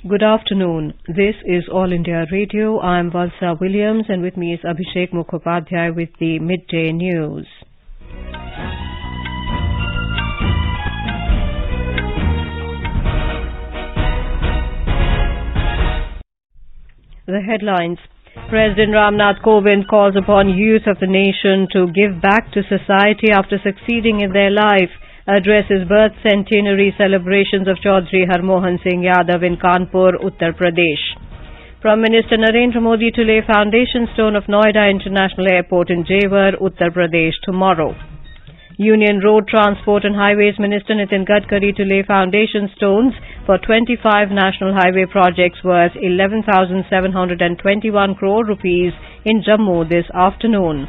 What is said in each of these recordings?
Good afternoon. This is All India Radio. I'm Valsa Williams and with me is Abhishek Mukhopadhyay with the Midday News. The headlines. President Ramnath Kovind calls upon youth of the nation to give back to society after succeeding in their life. Addresses birth centenary celebrations of Chaudhry Harmohan Singh Yadav in Kanpur, Uttar Pradesh. Prime Minister Narendra Modi to lay foundation stone of Noida International Airport in Jewar, Uttar Pradesh tomorrow. Union Road Transport and Highways Minister Nitin Gadkari to lay foundation stones for 25 national highway projects worth 11,721 crore rupees in Jammu this afternoon.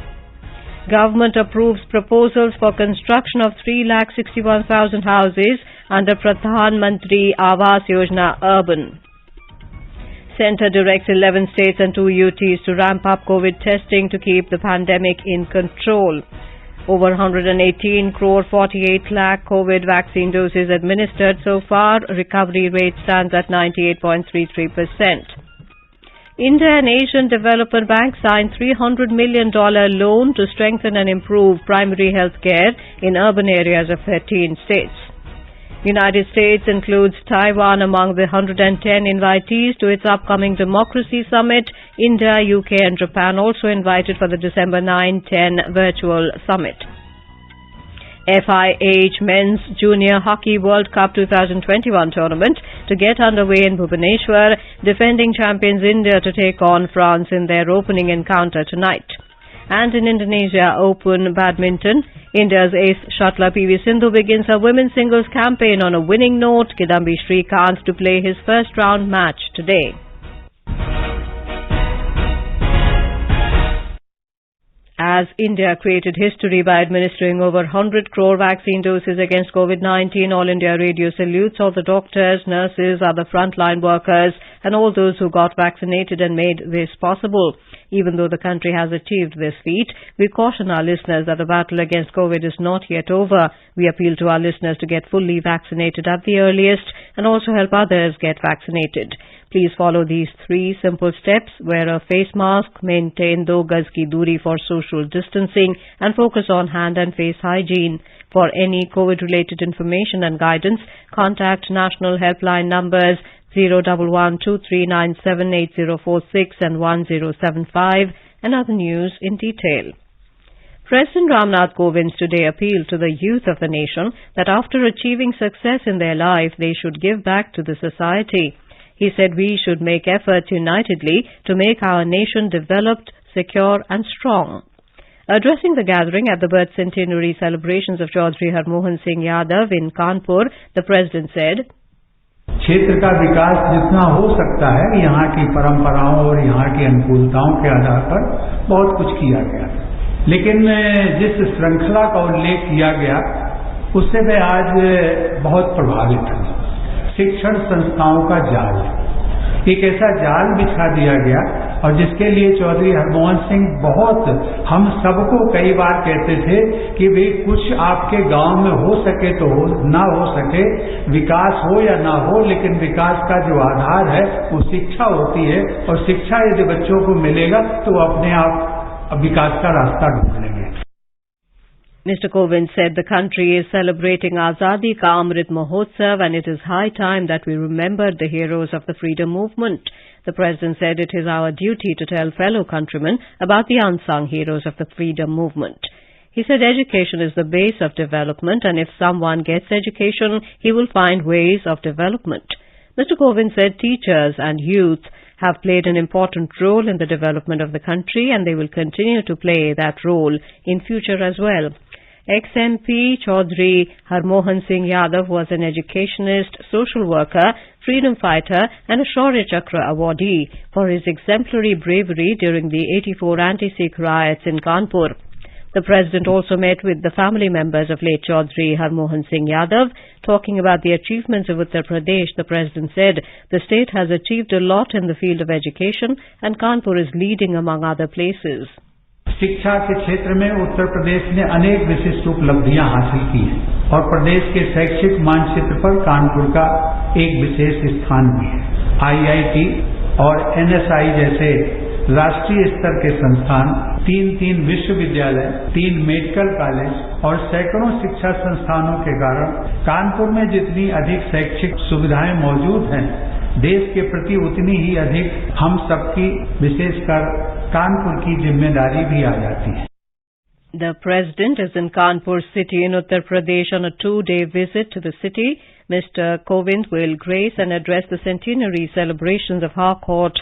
Government approves proposals for construction of 3,61,000 houses under Pradhan Mantri Awas Yojana Urban. Centre directs 11 states and 2 UTs to ramp up COVID testing to keep the pandemic in control. Over 118 crore 48 lakh COVID vaccine doses administered so far. Recovery rate stands at 98.33%. India and Asian Development Bank signed $300 million loan to strengthen and improve primary health care in urban areas of 13 states. United States includes Taiwan among the 110 invitees to its upcoming Democracy Summit. India, UK and Japan also invited for the December 9-10 virtual summit. FIH Men's Junior Hockey World Cup 2021 tournament to get underway in Bhubaneswar, defending champions India to take on France in their opening encounter tonight. And in Indonesia Open Badminton, India's ace shuttler PV Sindhu begins her women's singles campaign on a winning note. Kidambi Srikanth to play his first round match today. As India created history by administering over 100 crore vaccine doses against COVID-19, All India Radio salutes all the doctors, nurses, other frontline workers and all those who got vaccinated and made this possible. Even though the country has achieved this feat, we caution our listeners that the battle against COVID is not yet over. We appeal to our listeners to get fully vaccinated at the earliest and also help others get vaccinated. Please follow these 3 simple steps. Wear a face mask, maintain 2 gaz ki duri for social distancing and focus on hand and face hygiene. For any COVID-related information and guidance, contact national helpline numbers 011-2397-8046 and 1075 and other news in detail. President Ramnath Kovind today appealed to the youth of the nation that after achieving success in their life, they should give back to the society. He said we should make efforts unitedly to make our nation developed, secure and strong. Addressing the gathering at the birth centenary celebrations of Chaudhry Harmohan Singh Yadav in Kanpur, the President said, क्षेत्र का विकास जितना हो सकता है यहाँ की परंपराओं और यहाँ की अनुकूलताओं के आधार पर बहुत कुछ किया गया, लेकिन जिस श्रृंखला का उल्लेख किया गया उससे मैं आज बहुत प्रभावित हूँ। शिक्षण संस्थाओं का जाल, एक ऐसा जाल बिछा दिया गया और जिसके लिए चौधरी हरमोहन सिंह बहुत हम सबको कई बार कहते थे कि भाई कुछ आपके गांव में हो सके तो हो, ना हो सके, विकास हो या ना हो, लेकिन विकास का जो आधार है वो शिक्षा होती है और शिक्षा यदि बच्चों को मिलेगा तो अपने आप विकास का रास्ता ढूंढ लेंगे। Mr. Kovind said the country is celebrating Azadi Ka Amrit Mahotsav and it is high time that we remember the heroes of the freedom movement. The President said it is our duty to tell fellow countrymen about the unsung heroes of the freedom movement. He said education is the base of development and if someone gets education, he will find ways of development. Mr. Kovind said teachers and youth have played an important role in the development of the country and they will continue to play that role in future as well. Ex-MP Chaudhry Harmohan Singh Yadav was an educationist, social worker, freedom fighter and a Shaurya Chakra awardee for his exemplary bravery during the 84 anti-Sikh riots in Kanpur. The President also met with the family members of late Chaudhry Harmohan Singh Yadav. Talking about the achievements of Uttar Pradesh, the President said the state has achieved a lot in the field of education and Kanpur is leading among other places. शिक्षा के क्षेत्र में उत्तर प्रदेश ने अनेक विशिष्ट उपलब्धियां हासिल की हैं और प्रदेश के शैक्षिक मानचित्र पर कानपुर का एक विशेष स्थान भी है। IIT और NSI जैसे राष्ट्रीय स्तर के संस्थान, 3 विश्वविद्यालय, 3 मेडिकल कॉलेज और सैकड़ों शिक्षा संस्थानों के कारण कानपुर में जितनी अधिक शैक्षिक सुविधाएं मौजूद हैं, देश के प्रति उतनी ही अधिक हम सबकी, विशेषकर कानपुर की जिम्मेदारी भी आ जाती है। The President is in Kanpur city in Uttar Pradesh on a 2-day visit to the city. Mr. Kovind will grace and address the centenary celebrations of Harcourt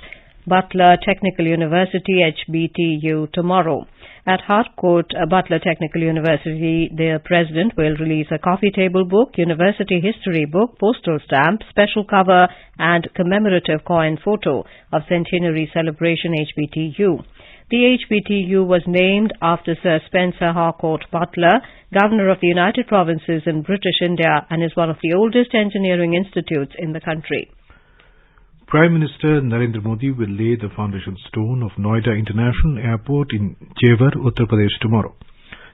Butler Technical University HBTU tomorrow. At Harcourt Butler Technical University, the President will release a coffee table book, university history book, postal stamp, special cover and commemorative coin photo of centenary celebration HBTU. The HBTU was named after Sir Spencer Harcourt Butler, Governor of the United Provinces in British India, and is one of the oldest engineering institutes in the country. Prime Minister Narendra Modi will lay the foundation stone of Noida International Airport in Jewar, Uttar Pradesh tomorrow.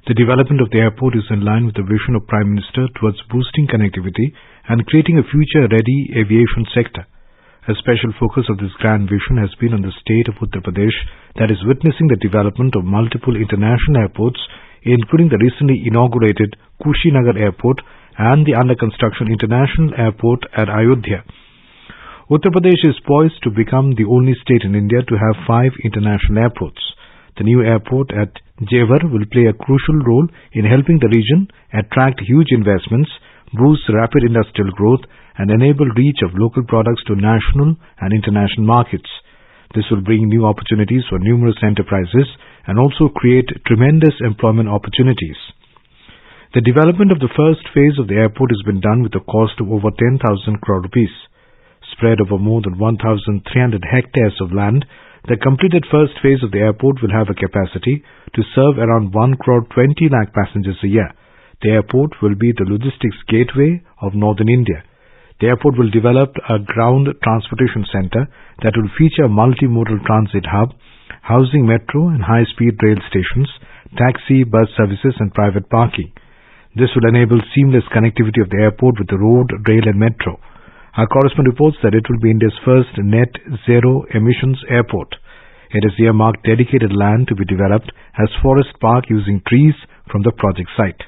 The development of the airport is in line with the vision of Prime Minister towards boosting connectivity and creating a future-ready aviation sector. A special focus of this grand vision has been on the state of Uttar Pradesh that is witnessing the development of multiple international airports, including the recently inaugurated Kushinagar Airport and the under-construction International Airport at Ayodhya. Uttar Pradesh is poised to become the only state in India to have 5 international airports. The new airport at Jewar will play a crucial role in helping the region attract huge investments, boost rapid industrial growth, and enable reach of local products to national and international markets. This will bring new opportunities for numerous enterprises and also create tremendous employment opportunities. The development of the first phase of the airport has been done with a cost of over 10,000 crore rupees. Spread over more than 1,300 hectares of land, the completed first phase of the airport will have a capacity to serve around 1 crore 20 lakh passengers a year. The airport will be the logistics gateway of northern India. The airport will develop a ground transportation center that will feature a multimodal transit hub, housing metro and high-speed rail stations, taxi, bus services and private parking. This will enable seamless connectivity of the airport with the road, rail and metro. Our correspondent reports that it will be India's first net zero emissions airport. It is earmarked dedicated land to be developed as forest park using trees from the project site.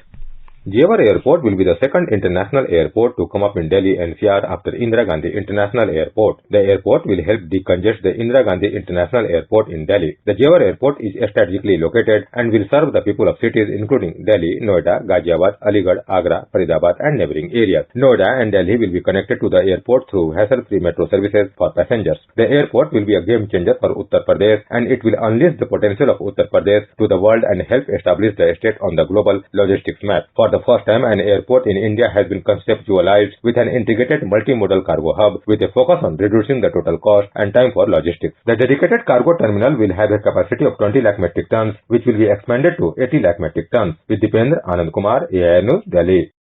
Jewar Airport will be the second international airport to come up in Delhi NCR after Indira Gandhi International Airport. The airport will help decongest the Indira Gandhi International Airport in Delhi. The Jewar Airport is strategically located and will serve the people of cities including Delhi, Noida, Ghaziabad, Aligarh, Agra, Faridabad and neighboring areas. Noida and Delhi will be connected to the airport through hassle-free metro services for passengers. The airport will be a game changer for Uttar Pradesh and it will unleash the potential of Uttar Pradesh to the world and help establish the state on the global logistics map. For the first time, an airport in India has been conceptualized with an integrated multimodal cargo hub with a focus on reducing the total cost and time for logistics. The dedicated cargo terminal will have a capacity of 20 lakh metric tons, which will be expanded to 80 lakh metric tons. With Dipendra Anand Kumar, AIR News, Delhi.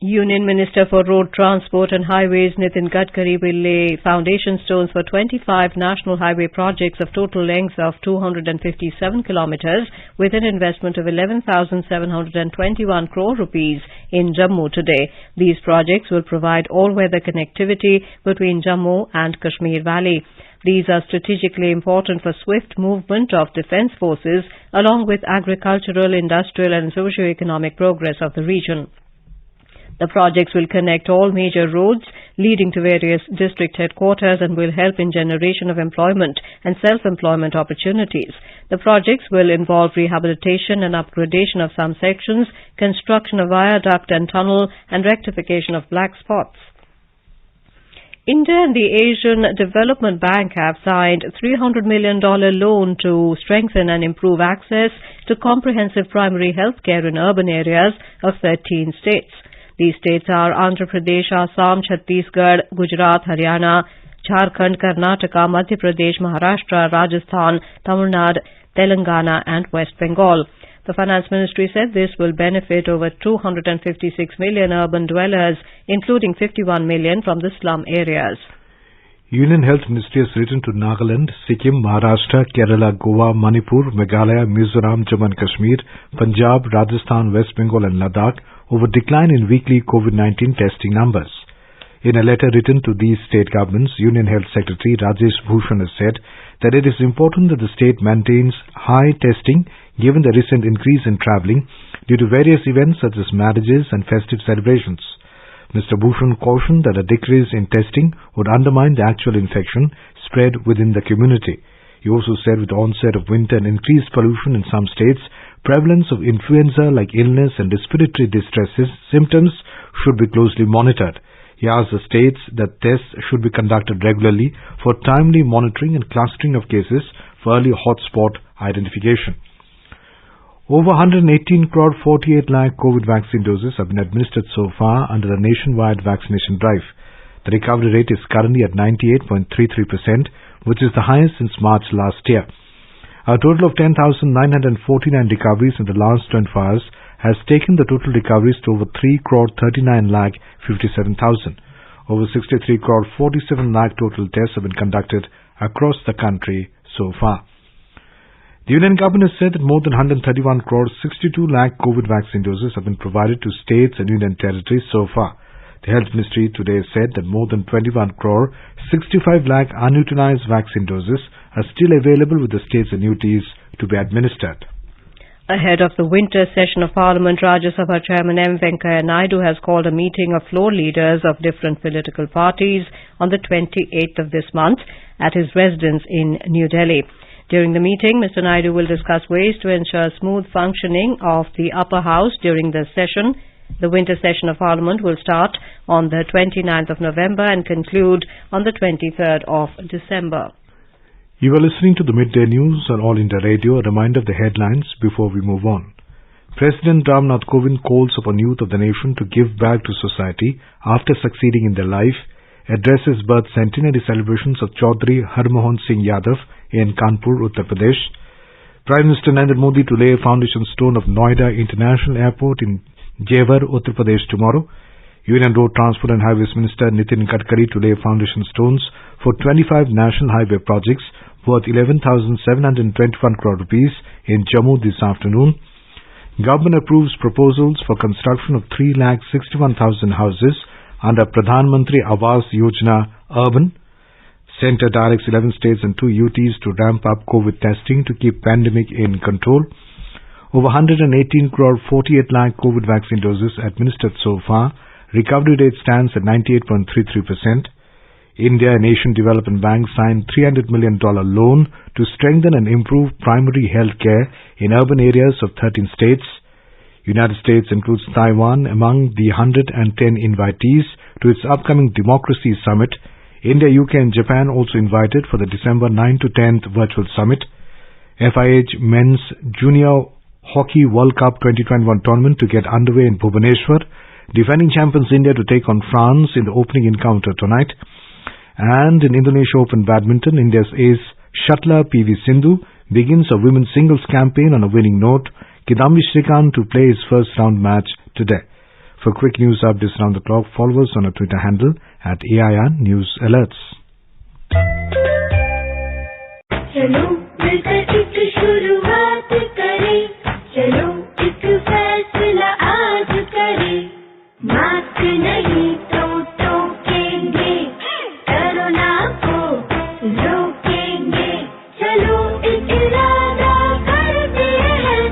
Union Minister for Road Transport and Highways Nitin Gadkari will lay foundation stones for 25 national highway projects of total length of 257 kilometers with an investment of 11,721 crore rupees in Jammu today. These projects will provide all-weather connectivity between Jammu and Kashmir Valley. These are strategically important for swift movement of defence forces along with agricultural, industrial and socio-economic progress of the region. The projects will connect all major roads leading to various district headquarters and will help in generation of employment and self-employment opportunities. The projects will involve rehabilitation and upgradation of some sections, construction of viaduct and tunnel, and rectification of black spots. India and the Asian Development Bank have signed a $300 million loan to strengthen and improve access to comprehensive primary health care in urban areas of 13 states. These states are Andhra Pradesh, Assam, Chhattisgarh, Gujarat, Haryana, Jharkhand, Karnataka, Madhya Pradesh, Maharashtra, Rajasthan, Tamil Nadu, Telangana and West Bengal. The Finance Ministry said this will benefit over 256 million urban dwellers, including 51 million from the slum areas. Union Health Ministry has written to Nagaland, Sikkim, Maharashtra, Kerala, Goa, Manipur, Meghalaya, Mizoram, Jammu and Kashmir, Punjab, Rajasthan, West Bengal and Ladakh over decline in weekly COVID-19 testing numbers. In a letter written to these state governments, Union Health Secretary Rajesh Bhushan has said that it is important that the state maintains high testing given the recent increase in travelling due to various events such as marriages and festive celebrations. Mr. Bhushan cautioned that a decrease in testing would undermine the actual infection spread within the community. He also said with the onset of winter and increased pollution in some states, prevalence of influenza-like illness and respiratory distress symptoms should be closely monitored. He asked the states that tests should be conducted regularly for timely monitoring and clustering of cases for early hotspot identification. Over 118 crore 48 lakh COVID vaccine doses have been administered so far under the nationwide vaccination drive. The recovery rate is currently at 98.33%, which is the highest since March last year. A total of 10,949 recoveries in the last 24 hours has taken the total recoveries to over 3 crore 39 lakh 57,000. Over 63 crore 47 lakh total tests have been conducted across the country so far. The Union Government has said that more than 131 crore 62 lakh COVID vaccine doses have been provided to states and union territories so far. The Health Ministry today said that more than 21 crore 65 lakh unutilized vaccine doses are still available with the states and UTs to be administered. Ahead of the winter session of Parliament, Rajya Sabha Chairman M. Venkaiah Naidu has called a meeting of floor leaders of different political parties on the 28th of this month at his residence in New Delhi. During the meeting, Mr. Naidu will discuss ways to ensure smooth functioning of the upper house during the session. The winter session of Parliament will start on the 29th of November and conclude on the 23rd of December. You are listening to the Midday News on All India Radio. A reminder of the headlines before we move on. President Ramnath Kovind calls upon youth of the nation to give back to society after succeeding in their life, addresses birth centenary celebrations of Chaudhry Harmohan Singh Yadav in Kanpur, Uttar Pradesh. Prime Minister Narendra Modi to lay a foundation stone of Noida International Airport in Jewar, Uttar Pradesh tomorrow. Union Road Transport and Highways Minister Nitin Gadkari to lay foundation stones for 25 national highway projects worth 11,721 crore rupees in Jammu this afternoon. Government approves proposals for construction of 3,61,000 houses under Pradhan Mantri Awas Yojana Urban. Centre directs 11 states and 2 UTs to ramp up COVID testing to keep pandemic in control. Over 118 crore 48 lakh COVID vaccine doses administered so far. Recovery rate stands at 98.33%. India and Asian Development Bank signed $300 million loan to strengthen and improve primary health care in urban areas of 13 states. United States includes Taiwan among the 110 invitees to its upcoming Democracy Summit. India, UK and Japan also invited for the December 9 to 10th virtual summit. FIH Men's Junior Hockey World Cup 2021 tournament to get underway in Bhubaneswar. Defending champions India to take on France in the opening encounter tonight. And in Indonesia Open Badminton, India's ace shuttler PV Sindhu begins a women's singles campaign on a winning note. Kidambi Shrikant to play his first round match today. For quick news updates around the clock, follow us on our Twitter handle at AIR News Alerts. चलो मिलकर एक शुरुआत करें, चलो एक फैसला आज करें, मास्क नहीं तो टोकेंगे, कोरोना को रोकेंगे, चलो एक इरादा करते हैं,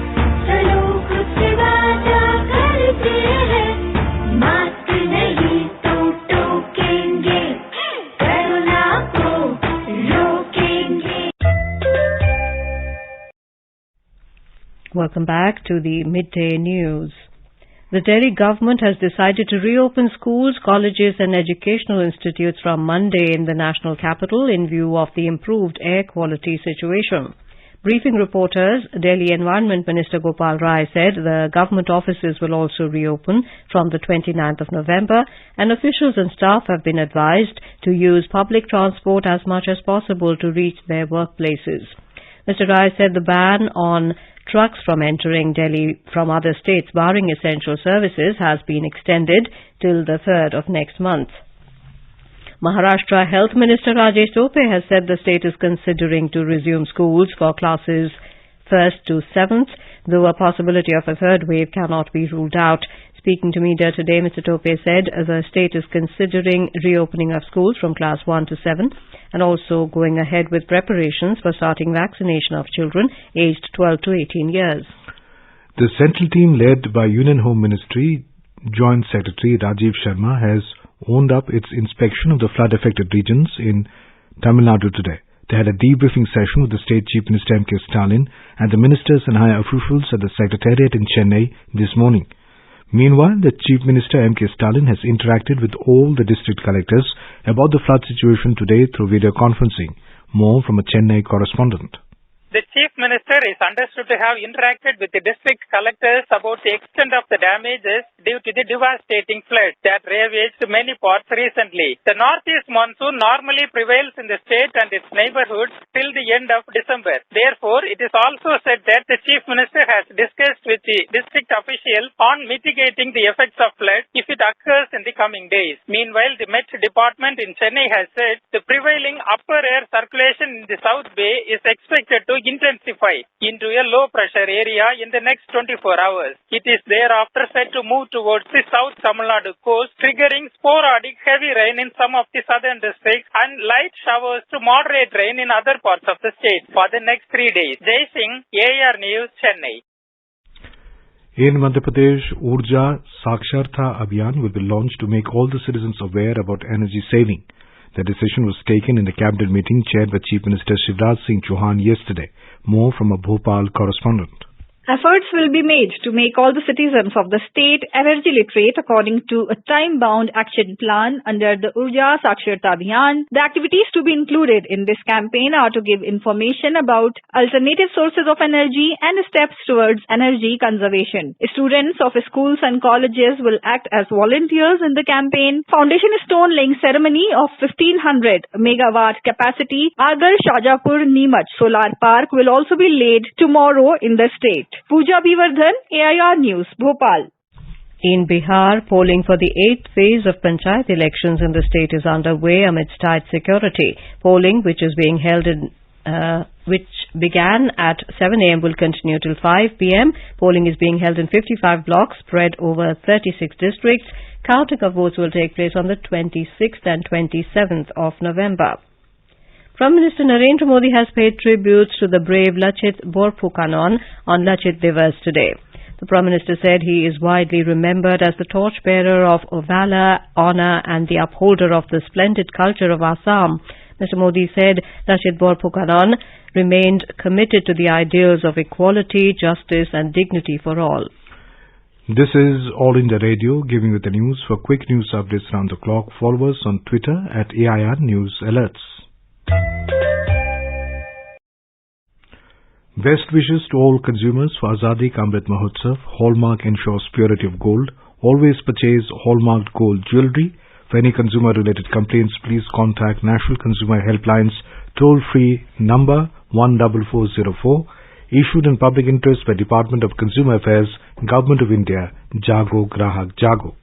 चलो खुद से वादा करते हैं, मास्क नहीं तो टोकेंगे, कोरोना को रोकेंगे. Welcome back to the Midday News. The Delhi government has decided to reopen schools, colleges and educational institutes from Monday in the national capital in view of the improved air quality situation. Briefing reporters, Delhi Environment Minister Gopal Rai said the government offices will also reopen from the 29th of November and officials and staff have been advised to use public transport as much as possible to reach their workplaces. Mr. Rai said the ban on trucks from entering Delhi from other states barring essential services has been extended till the 3rd of next month. Maharashtra Health Minister Rajesh Tope has said the state is considering to resume schools for classes 1st to 7th, though a possibility of a third wave cannot be ruled out. Speaking to media today, Mr. Tope said the state is considering reopening of schools from class 1 to 7 and also going ahead with preparations for starting vaccination of children aged 12 to 18 years. The central team led by Union Home Ministry Joint Secretary Rajiv Sharma has owned up its inspection of the flood-affected regions in Tamil Nadu today. They had a debriefing session with the State Chief Minister M.K. Stalin and the ministers and high officials at the Secretariat in Chennai this morning. Meanwhile, the Chief Minister M.K. Stalin has interacted with all the district collectors about the flood situation today through video conferencing. More from a Chennai correspondent. The Chief Minister is understood to have interacted with the district collectors about the extent of the damages due to the devastating flood that ravaged many parts recently. The northeast monsoon normally prevails in the state and its neighborhoods till the end of December. Therefore, it is also said that the Chief Minister has discussed with the district officials on mitigating the effects of flood if it occurs in the coming days. Meanwhile, the Met Department in Chennai has said the prevailing upper air circulation in the South Bay is expected to intensify into a low pressure area in the next 24 hours. It is thereafter said to move towards the South Tamil Nadu coast, triggering sporadic heavy rain in some of the southern districts and light showers to moderate rain in other parts of the state for the next 3 days. Jai Singh, AR News, Chennai. In Madhya Pradesh, Urja Saksharta Abhiyan will be launched to make all the citizens aware about energy saving. The decision was taken in a cabinet meeting chaired by Chief Minister Shivraj Singh Chauhan yesterday. More from a Bhopal correspondent. Efforts will be made to make all the citizens of the state energy literate according to a time-bound action plan under the Urja Saksharta Abhiyan. The activities to be included in this campaign are to give information about alternative sources of energy and steps towards energy conservation. Students of schools and colleges will act as volunteers in the campaign. Foundation stone laying ceremony of 1500 megawatt capacity Agar Shajapur Neemuch Solar Park will also be laid tomorrow in the state. Pooja Bivardhan, AIR News, Bhopal. In Bihar, polling for the 8th phase of Panchayat elections in the state is underway amidst tight security. Polling, which began at 7 a.m. will continue till 5 p.m. Polling is being held in 55 blocks spread over 36 districts. Counting of votes will take place on the 26th and 27th of November. Prime Minister Narendra Modi has paid tributes to the brave Lachit Borphukanon on Lachit Divas today. The Prime Minister said he is widely remembered as the torchbearer of valor, honor and the upholder of the splendid culture of Assam. Mr. Modi said Lachit Borphukanon remained committed to the ideals of equality, justice and dignity for all. This is All India Radio, giving you the news. For quick news updates around the clock, follow us on Twitter at AIR News Alerts. Best wishes to all consumers for Azadi Ka Amrit Mahotsav. Hallmark ensures purity of gold. Always purchase hallmarked gold jewellery. For any consumer-related complaints, please contact National Consumer Helpline's toll-free number 14404. Issued in public interest by Department of Consumer Affairs, Government of India. Jago Grahak Jago.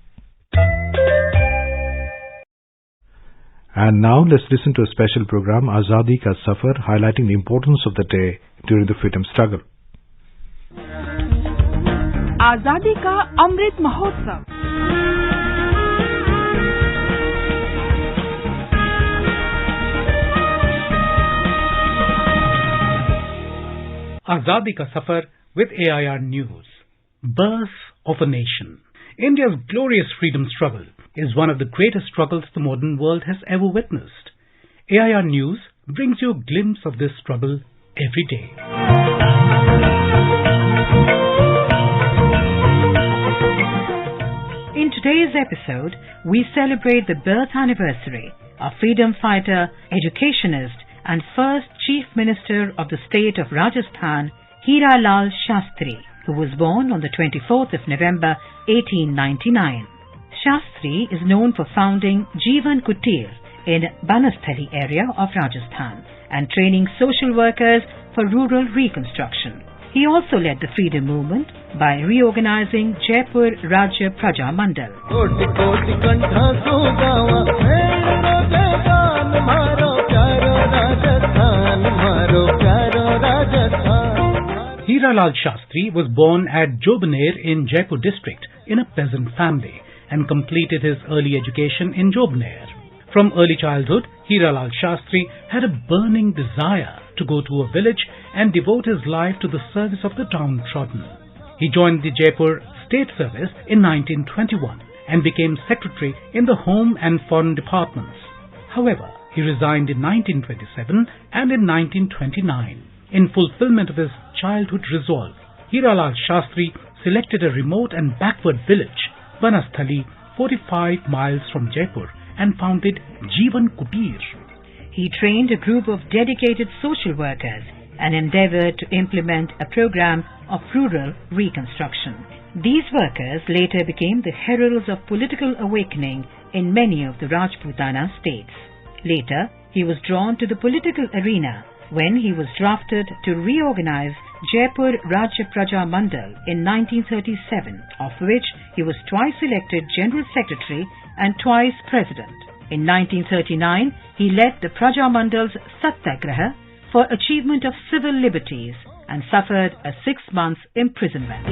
And now let's listen to a special program, Azadi Ka Safar, highlighting the importance of the day during the freedom struggle. Azadi Ka Amrit Mahotsav. Azadi Ka Safar with AIR News. Birth of a nation. India's glorious freedom struggle is one of the greatest struggles the modern world has ever witnessed. AIR News brings you a glimpse of this struggle every day. In today's episode, we celebrate the birth anniversary of freedom fighter, educationist and first Chief Minister of the state of Rajasthan, Hira Lal Shastri, who was born on the 24th of November 1899. Shastri is known for founding Jeevan Kutir in Banasthali area of Rajasthan and training social workers for rural reconstruction. He also led the freedom movement by reorganizing Jaipur Rajya Praja Mandal. Hiralal Shastri was born at Jobner in Jaipur district in a peasant family and completed his early education in Jobner. From early childhood, Hiralal Shastri had a burning desire to go to a village and devote his life to the service of the downtrodden. He joined the Jaipur State Service in 1921 and became secretary in the Home and Foreign Departments. However, he resigned in 1927 and in 1929. In fulfillment of his childhood resolve, Hiralal Shastri selected a remote and backward village, Banasthali, 45 miles from Jaipur, and founded Jeevan Kutir. He trained a group of dedicated social workers and endeavored to implement a program of rural reconstruction. These workers later became the heralds of political awakening in many of the Rajputana states. Later, he was drawn to the political arena when he was drafted to reorganize Jaipur Rajya Praja Mandal in 1937, of which he was twice elected General Secretary and twice President. In 1939, he led the Praja Mandal's Satyagraha for achievement of civil liberties and suffered a 6-month imprisonment.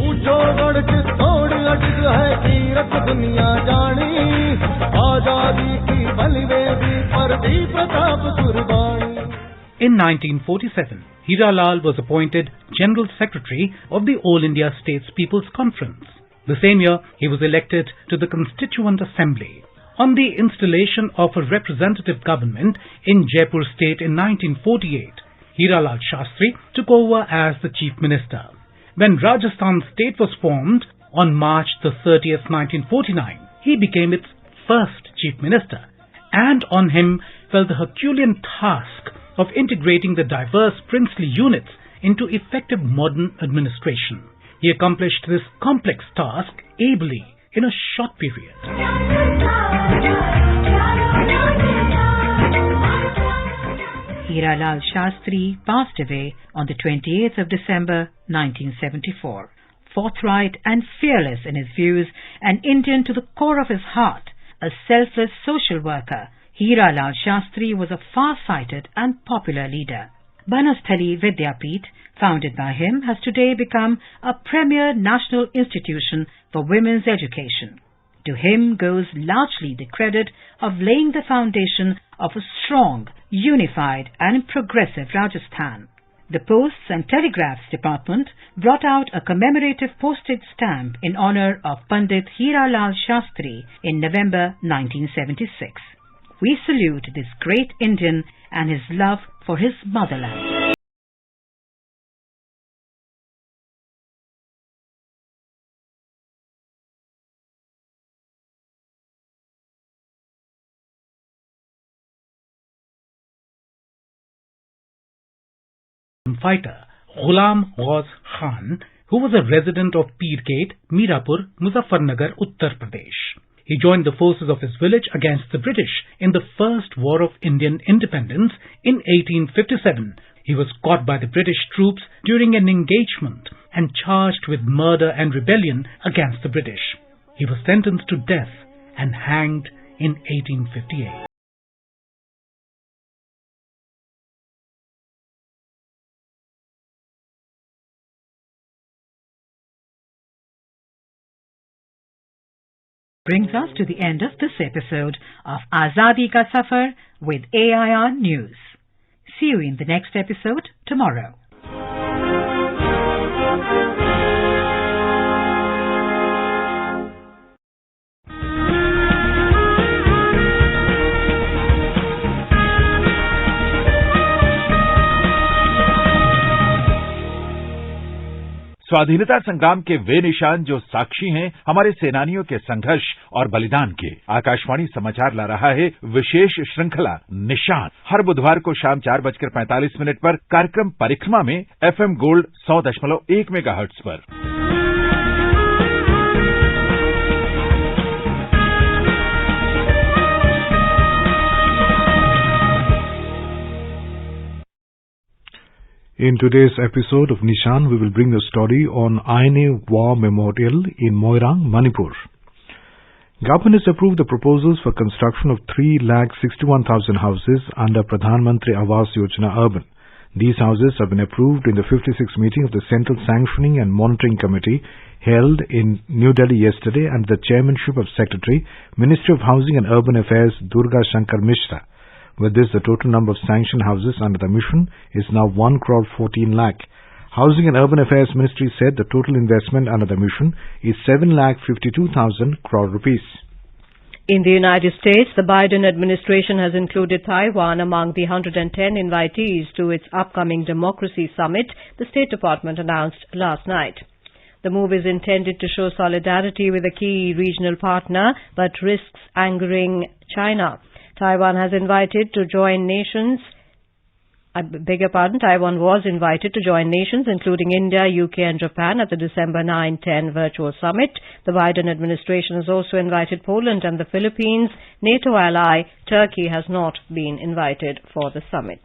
In 1947, Hiralal was appointed General Secretary of the All India States People's Conference. The same year, he was elected to the Constituent Assembly. On the installation of a representative government in Jaipur state in 1948, Hiralal Shastri took over as the Chief Minister. When Rajasthan state was formed on March the 30th, 1949, he became its first Chief Minister, and on him fell the Herculean task of integrating the diverse princely units into effective modern administration. He accomplished this complex task ably in a short period. Hiralal Shastri passed away on the 28th of December 1974. Forthright and fearless in his views, an Indian to the core of his heart, a selfless social worker, Hiralal Shastri was a far-sighted and popular leader. Banasthali Vidyapith, founded by him, has today become a premier national institution for women's education. To him goes largely the credit of laying the foundation of a strong, unified and progressive Rajasthan. The Posts and Telegraphs Department brought out a commemorative postage stamp in honor of Pandit Hiralal Shastri in November 1976. We salute this great Indian and his love for his motherland. Fighter Ghulam Ghaus Khan, who was a resident of Peer Gate, Mirapur, Muzaffarnagar, Uttar Pradesh. He joined the forces of his village against the British in the First War of Indian Independence in 1857. He was caught by the British troops during an engagement and charged with murder and rebellion against the British. He was sentenced to death and hanged in 1858. Brings us to the end of this episode of Azadi Ka Safar with AIR News. See you in the next episode tomorrow. स्वाधीनता संग्राम के वे निशान जो साक्षी हैं हमारे सेनानियों के संघर्ष और बलिदान के। आकाशवाणी समाचार ला रहा है विशेष श्रृंखला निशान। हर बुधवार को शाम 4:45 पर कार्यक्रम परिक्रमा में FM गोल्ड 100.1 मेगाहर्ट्ज पर। In today's episode of Nishan, we will bring the story on Aine War Memorial in Moirang, Manipur. Government has approved the proposals for construction of 3,61,000 houses under Pradhan Mantri Awas Yojana Urban. These houses have been approved in the 56th meeting of the Central Sanctioning and Monitoring Committee held in New Delhi yesterday under the chairmanship of Secretary, Ministry of Housing and Urban Affairs Durga Shankar Mishra. With this, the total number of sanctioned houses under the mission is now 1 crore 14 lakh. Housing and Urban Affairs Ministry said the total investment under the mission is 7,52,000 crore rupees. In the United States, the Biden administration has included Taiwan among the 110 invitees to its upcoming Democracy Summit, the State Department announced last night. The move is intended to show solidarity with a key regional partner, but risks angering China. Taiwan was invited to join nations including India, UK and Japan at the December 9-10 virtual summit. The Biden administration has also invited Poland and the Philippines. NATO ally Turkey has not been invited for the summit.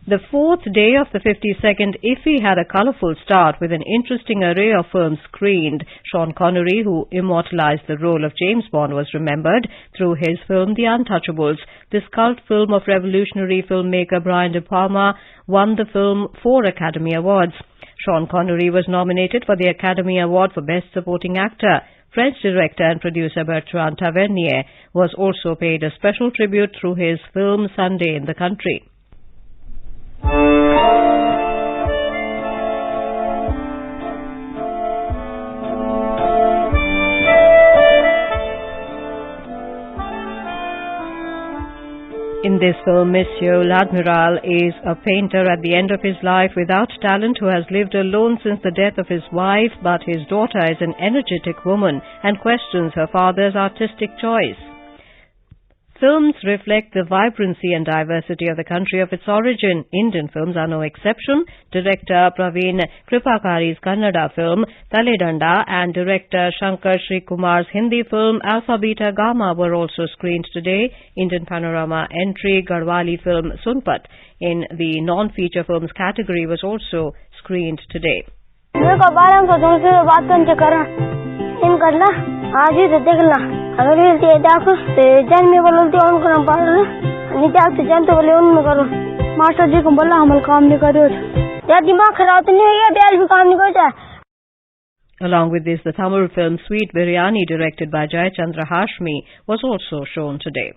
The fourth day of the 52nd IFFI had a colourful start with an interesting array of films screened. Sean Connery, who immortalised the role of James Bond, was remembered through his film The Untouchables. This cult film of revolutionary filmmaker Brian De Palma won the film 4 Academy Awards. Sean Connery was nominated for the Academy Award for Best Supporting Actor. French director and producer Bertrand Tavernier was also paid a special tribute through his film Sunday in the Country. In this film, Monsieur l'Admiral is a painter at the end of his life without talent who has lived alone since the death of his wife, but his daughter is an energetic woman and questions her father's artistic choice. Films reflect the vibrancy and diversity of the country of its origin. Indian films are no exception. Director Praveen Kripakari's Kannada film Tale Danda and director Shankar Sri Kumar's Hindi film Alpha Beta Gamma were also screened today. Indian Panorama entry Garhwali film Sunpat in the non-feature films category was also screened today. अगर ये देखो तो जन में बोलते हैं उनको हम पाल नहीं देखते जनते बोले उनमें करो मास्टर जी को बोला हम काम नहीं करो या दिमाग खराब तो नहीं हो गया बैल भी काम नहीं करता. Along with this, the Tamil film Sweet Biryani, directed by Jayachandra Hashmi, was also shown today.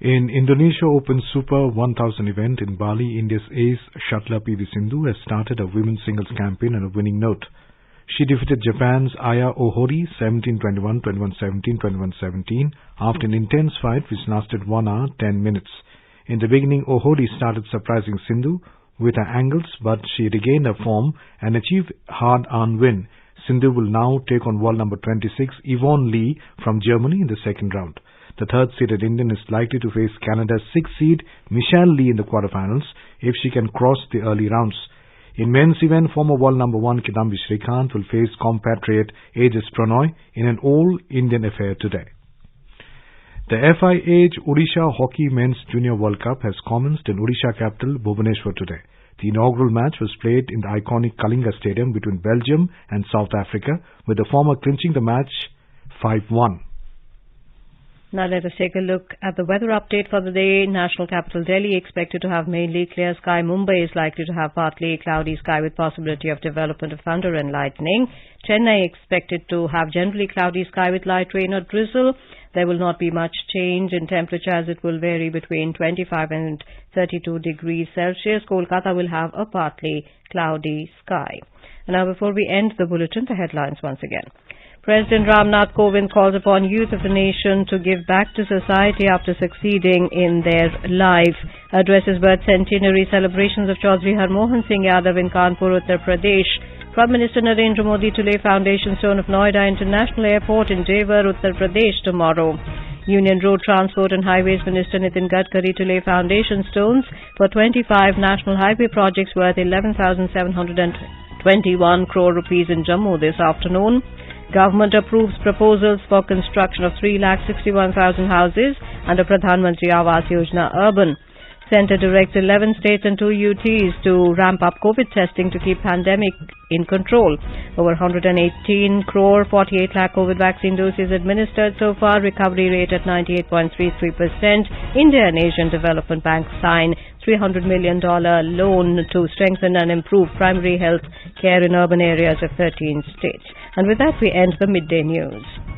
In Indonesia Open Super 1000 event in Bali, India's ace shuttler PV Sindhu has started a women's singles campaign on a winning note. She defeated Japan's Aya Ohori 17-21, 21-17, 21-17 after an intense fight which lasted 1 hour 10 minutes. In the beginning, Ohori started surprising Sindhu with her angles, but she regained her form and achieved hard-earned win. Sindhu will now take on world number 26 Yvonne Lee from Germany in the second round. The third-seeded Indian is likely to face Canada's sixth seed Michelle Lee in the quarterfinals if she can cross the early rounds. In men's event, former world number 1 Kidambi Srikanth will face compatriot Aegis Pranoy in an all-Indian affair today. The FIH Odisha Hockey Men's Junior World Cup has commenced in Odisha capital Bhubaneswar today. The inaugural match was played in the iconic Kalinga Stadium between Belgium and South Africa, with the former clinching the match 5-1. Now let us take a look at the weather update for the day. National capital Delhi expected to have mainly clear sky. Mumbai is likely to have partly cloudy sky with possibility of development of thunder and lightning. Chennai expected to have generally cloudy sky with light rain or drizzle. There will not be much change in temperature as it will vary between 25 and 32 degrees Celsius. Kolkata will have a partly cloudy sky. And now before we end the bulletin, the headlines once again. President Ramnath Kovind calls upon youth of the nation to give back to society after succeeding in their life. Addresses birth centenary celebrations of Chaudhry Harmohan Singh Yadav in Kanpur, Uttar Pradesh. Prime Minister Narendra Modi to lay foundation stone of Noida International Airport in Jewar, Uttar Pradesh tomorrow. Union Road Transport and Highways Minister Nitin Gadkari to lay foundation stones for 25 national highway projects worth 11,721 crore rupees in Jammu this afternoon. Government approves proposals for construction of 3,61,000 houses under Pradhan Mantri Awas Yojana Urban. Centre directs 11 states and 2 UTs to ramp up COVID testing to keep pandemic in control. Over 118 crore 48 lakh COVID vaccine doses administered so far. Recovery rate at 98.33%. India and Asian Development Bank sign $300 million loan to strengthen and improve primary health care in urban areas of 13 states. And with that, we end the midday news.